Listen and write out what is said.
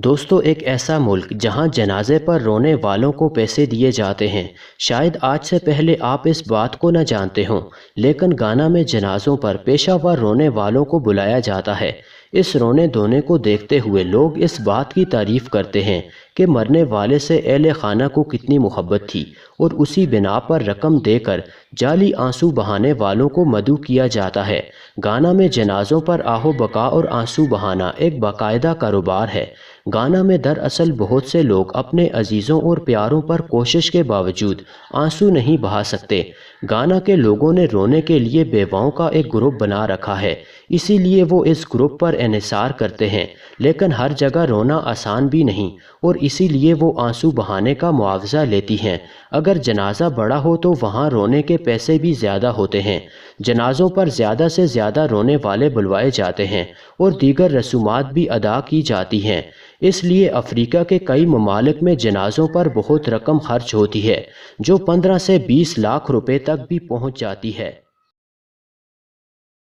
دوستو، ایک ایسا ملک جہاں جنازے پر رونے والوں کو پیسے دیے جاتے ہیں۔ شاید آج سے پہلے آپ اس بات کو نہ جانتے ہوں، لیکن گانا میں جنازوں پر پیشہ ور رونے والوں کو بلایا جاتا ہے۔ اس رونے دھونے کو دیکھتے ہوئے لوگ اس بات کی تعریف کرتے ہیں کہ مرنے والے سے اہل خانہ کو کتنی محبت تھی، اور اسی بنا پر رقم دے کر جعلی آنسو بہانے والوں کو مدعو کیا جاتا ہے۔ گانا میں جنازوں پر آہو بکا اور آنسو بہانا ایک باقاعدہ کاروبار ہے۔ گانا میں دراصل بہت سے لوگ اپنے عزیزوں اور پیاروں پر کوشش کے باوجود آنسو نہیں بہا سکتے۔ گانا کے لوگوں نے رونے کے لیے بیواؤں کا ایک گروپ بنا رکھا ہے، اسی لیے وہ اس گروپ پر انحصار کرتے ہیں، لیکن ہر جگہ رونا آسان بھی نہیں، اور اسی لیے وہ آنسو بہانے کا معاوضہ لیتی ہیں۔ اگر جنازہ بڑا ہو تو وہاں رونے کے پیسے بھی زیادہ ہوتے ہیں۔ جنازوں پر زیادہ سے زیادہ رونے والے بلوائے جاتے ہیں، اور دیگر رسومات بھی ادا کی جاتی ہیں۔ اس لیے افریقہ کے کئی ممالک میں جنازوں پر بہت رقم خرچ ہوتی ہے، جو 15 سے 20 لاکھ روپے تک بھی پہنچ جاتی ہے۔